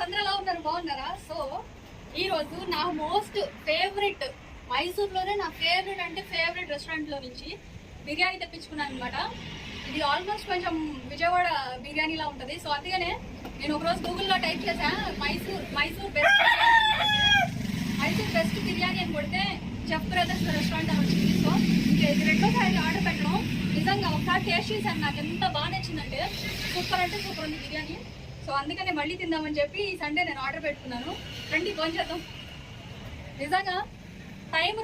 అందరూ ఎలా ఉన్నారు, బాగున్నారా? సో ఈ రోజు నా మోస్ట్ ఫేవరెట్ మైసూర్లోనే నా ఫేవరెట్ అంటే ఫేవరెట్ రెస్టారెంట్లో నుంచి బిర్యానీ తెప్పించుకున్నాను అనమాట. ఇది ఆల్మోస్ట్ కొంచెం విజయవాడ బిర్యానీలా ఉంటుంది. సో అందుకనే నేను ఒకరోజు గూగుల్లో టైప్ చేశా మైసూర్ బెస్ట్ బిర్యానీ అని కొడితే చెఫ్ బ్రదర్స్ రెస్టారెంట్ అని వచ్చింది. సో ఇది రెండోసారి ఆర్డర్ పెట్టడం, నిజంగా ఒకసారి టేస్ట్ చేశాను, నాకు ఎంత బాగా నచ్చిందంటే సూపర్ అంటే సూపర్ ఉంది బిర్యానీ. సో అందుకనే మళ్ళీ తిందామని చెప్పి ఈ సండే నేను ఆర్డర్ పెట్టుకున్నాను. రండి భోంచేద్దాం. నిజంగా టైం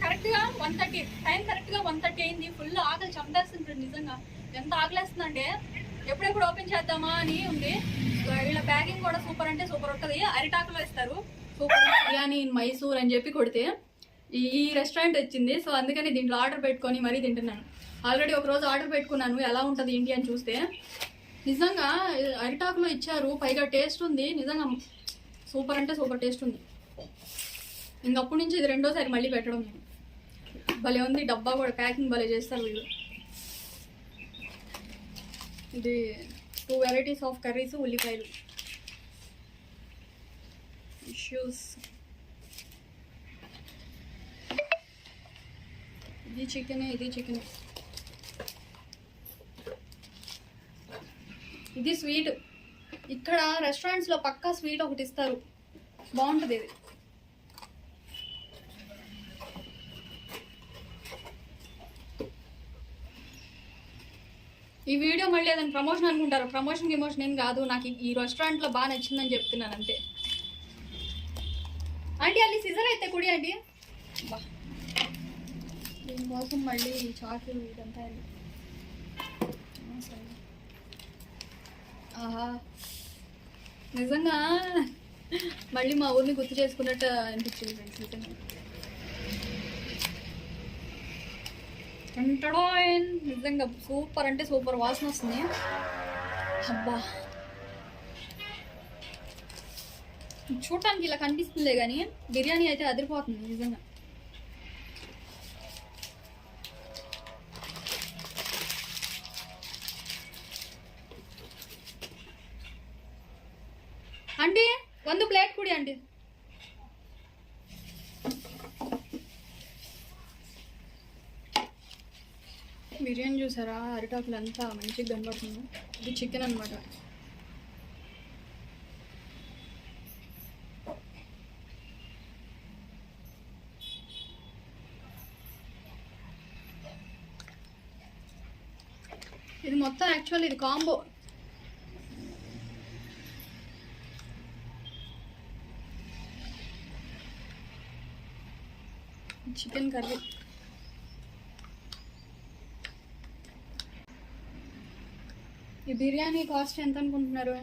కరెక్ట్గా 1:30, టైం కరెక్ట్గా 1:30 అయింది. ఫుల్ ఆకలి చంపేస్తుంది. నిజంగా ఎంత ఆకలేస్తుందంటే ఎప్పుడెప్పుడు ఓపెన్ చేద్దామా అని ఉంది. వీళ్ళ ప్యాకింగ్ కూడా సూపర్ అంటే సూపర్ ఉంటుంది. అరిటాకులో ఇస్తారు. సూపర్ బిర్యానీ ఇన్ మైసూర్ అని చెప్పి కొడితే ఈ రెస్టారెంట్ వచ్చింది. సో అందుకని దీంట్లో ఆర్డర్ పెట్టుకొని మరీ తింటున్నాను. ఆల్రెడీ ఒక రోజు ఆర్డర్ పెట్టుకున్నాను, ఎలా ఉంటుంది ఏంటి అని చూస్తే నిజంగా అరిటాకులో ఇచ్చారు, పైగా టేస్ట్ ఉంది. నిజంగా సూపర్ అంటే సూపర్ టేస్ట్ ఉంది. ఇంకప్పటి నుంచి ఇది రెండోసారి మళ్ళీ పెట్టడం. నేను భలే ఉంది. డబ్బా కూడా ప్యాకింగ్ భలే చేస్తారు వీళ్ళు. ఇది 2 వెరైటీస్ ఆఫ్ కర్రీస్, ఉల్లిపాయలు, ఇష్యూస్. ఇది చికెన్, ఇది చికెన్. ఇది స్వీట్. ఇక్కడ రెస్టారెంట్స్లో పక్కా స్వీట్ ఒకటి ఇస్తారు, బాగుంటుంది ఇది. ఈ వీడియో మళ్ళీ ఏదైనా ప్రమోషన్ అనుకుంటారు. ప్రమోషన్ ఏం కాదు, నాకు ఈ రెస్టారెంట్లో బాగా నచ్చిందని చెప్తున్నాను అంతే. ఆంటీ ಅಲ್ಲಿ సిజర్ అయితే కుడి ఆంటీ. బా దీనికోసం మళ్ళీ చాకు ఇదంతా. సరే, ఆహా నిజంగా మళ్ళీ మా ఊరిని గుర్తు చేసుకున్నట్టు అనిపించింది ఫ్రెండ్స్. నిజంగా సూపర్ అంటే సూపర్ వాసన వస్తుంది. అబ్బా చూడటానికి ఇలా కనిపిస్తుందే కానీ బిర్యానీ అయితే అదిరిపోతుంది నిజంగా. ಆಂಟಿ ಒಂದು ಪ್ಲೇಟ್ ಕೊಡಿ ಆಂಟಿ. బిర్యానీ చూసారా, అరిటాకులు అంతా మంచిగా కనబడుతుంది. ఇది చికెన్ అనమాట. ఇది మొత్తం యాక్చువల్ ఇది కాంబో. Chicken curry. ఈ బిర్యానీ కాస్ట్ ఎంత అనుకుంటున్నారు?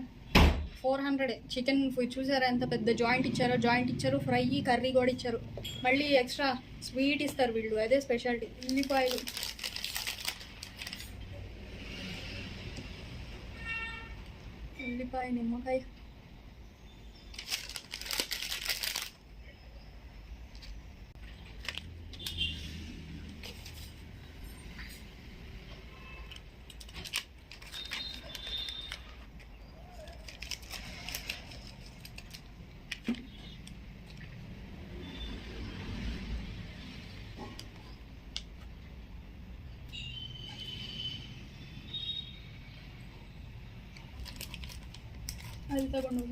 400. చికెన్ చూసారా ఎంత పెద్ద జాయింట్ ఇచ్చారో. జాయింట్ ఇచ్చారు, ఫ్రై, కర్రీ కూడా ఇచ్చారు. మళ్ళీ ఎక్స్ట్రా స్వీట్ ఇస్తారు వీళ్ళు, అదే స్పెషాలిటీ. ఉల్లిపాయలు, ఉల్లిపాయ, నిమ్మకాయ. అది తಗೊಂಡು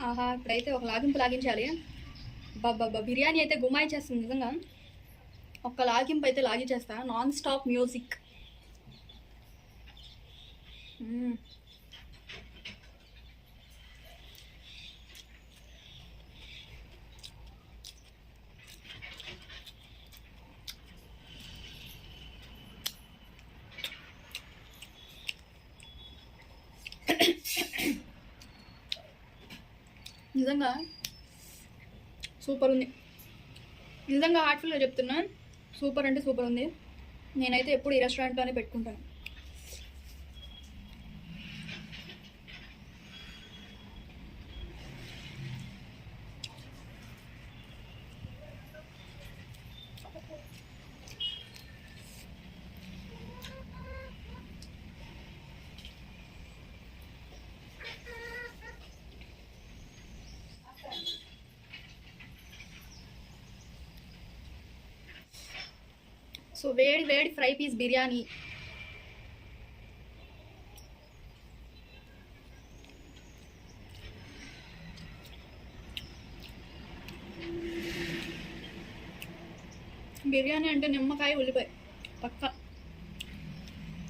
ఆహా ఇప్పుడైతే ఒక లాగింపు లాగించాలి. బాబా బిర్యానీ అయితే గుమాయిచేస్తుంది నిజంగా. ఒక్క లాగింపు అయితే లాగించేస్తా. Non stop music. నిజంగా సూపర్ ఉంది. నిజంగా హార్ట్ఫుల్గా చెప్తున్నా, సూపర్ అంటే సూపర్ ఉంది. నేనైతే ఎప్పుడు ఈ రెస్టారెంట్లోనే పెట్టుకుంటాను. సో వేడి వేడి ఫ్రై పీస్ బిర్యానీ. బిర్యానీ అంటే నిమ్మకాయ ఉల్లిపాయ పక్క.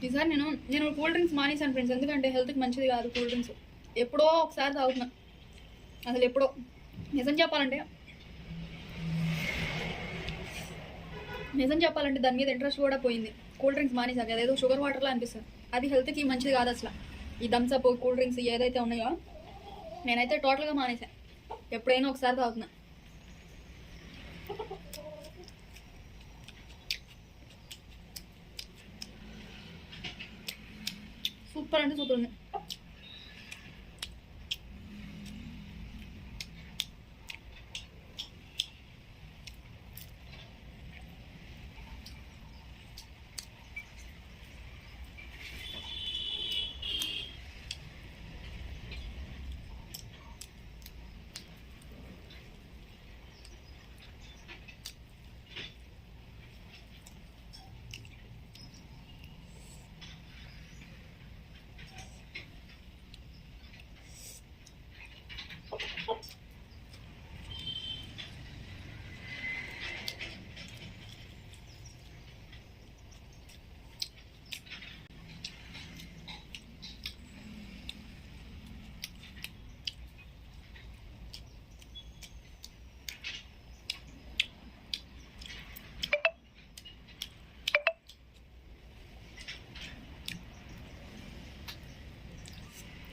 ఈసారి నేను కూల్ డ్రింక్స్ మానేసాను ఫ్రెండ్స్, ఎందుకంటే హెల్త్కి మంచిది కాదు కూల్ డ్రింక్స్. ఎప్పుడో ఒకసారి తాగుతున్నా, అసలు ఎప్పుడో. నిజం చెప్పాలంటే దాని మీద ఇంట్రెస్ట్ కూడా పోయింది కూల్ డ్రింక్స్ మానేసాక. అదేదో షుగర్ వాటర్లా అనిపిస్తుంది, అది హెల్త్కి మంచిది కాదు అసలు. ఈ థమ్స్అప్ కూల్ డ్రింక్స్ ఏదైతే ఉన్నాయో నేనైతే టోటల్గా మానేసాను. ఎప్పుడైనా ఒకసారి తాగుతున్నా. సూపర్ అంటే సూపర్ ఉంది.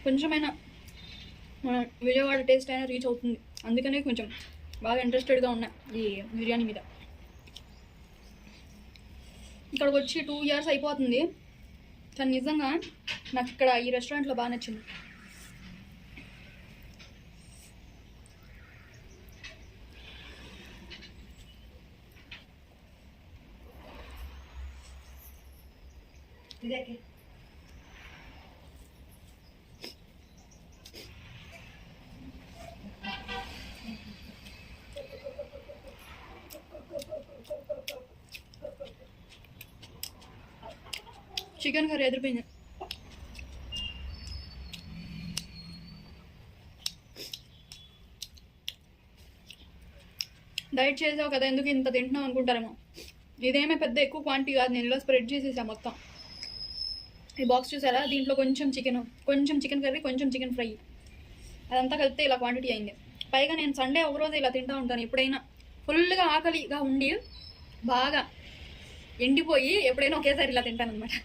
కొంచెమైనా మనం విజయవాడ టేస్ట్ అయినా రీచ్ అవుతుంది, అందుకనే కొంచెం బాగా ఇంట్రెస్టెడ్గా ఉన్నా ఈ బిర్యానీ మీద. ఇక్కడికి వచ్చి 2 years అయిపోతుంది, కానీ నిజంగా నాకు ఇక్కడ ఈ రెస్టారెంట్లో బాగా నచ్చింది. Chicken curry ఎదిరిపోయింది. డైట్ చేసావు కదా ఎందుకు ఇంత తింటున్నావు అనుకుంటారేమో. ఇదేమీ పెద్ద ఎక్కువ క్వాంటిటీ కాదు, నేను ఇలా స్ప్రెడ్ చేసేసా మొత్తం. ఈ బాక్స్ చూసారా, దీంట్లో కొంచెం చికెన్ కర్రీ, కొంచెం చికెన్ ఫ్రై, అదంతా కలిపితే ఇలా క్వాంటిటీ అయింది. పైగా నేను సండే ఒకరోజు ఇలా తింటూ ఉంటాను. ఎప్పుడైనా ఫుల్గా ఆకలిగా ఉండి బాగా ఎండిపోయి ఎప్పుడైనా ఒకేసారి ఇలా తింటాను అనమాట.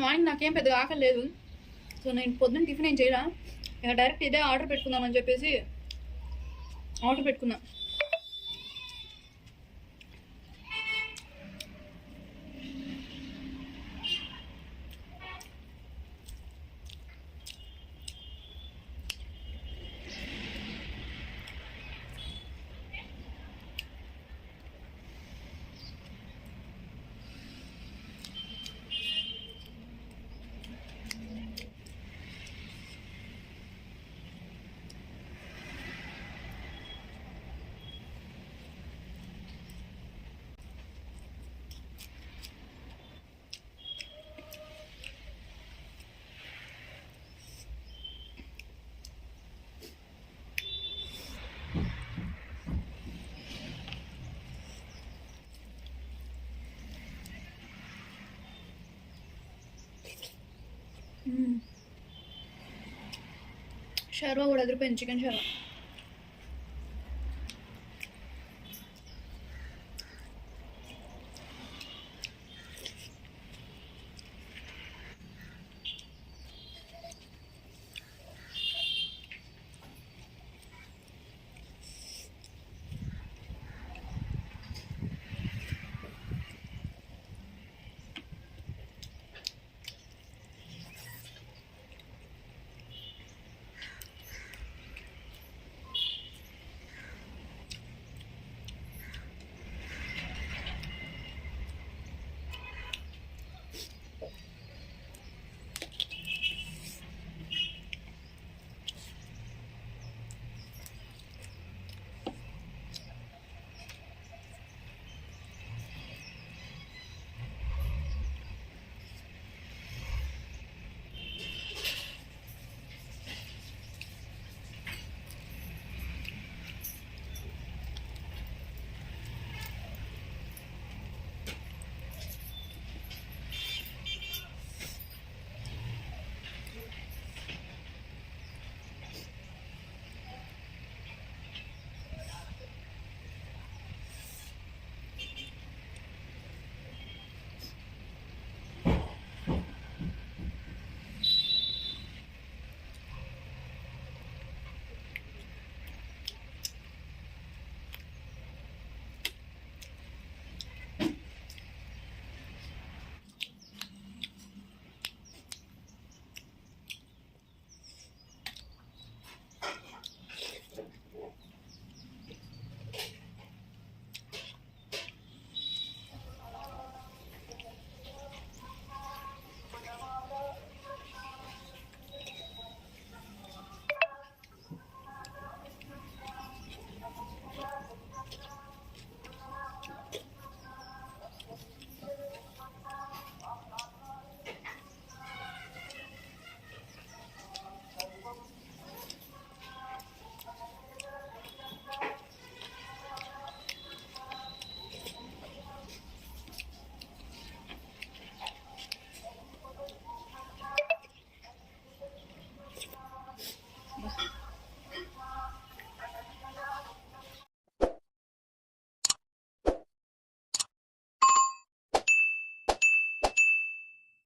మార్నింగ్ నాకేం పెద్దగా ఆకలి లేదు, సో నేను పొద్దున్న టిఫిన్ ఏం చేయరా, ఇక డైరెక్ట్ ఇదే ఆర్డర్ పెట్టుకుందామని చెప్పేసి ఆర్డర్ పెట్టుకున్నా. షర్వా కూడా అదిరిపోయింది, చికెన్ షర్వా.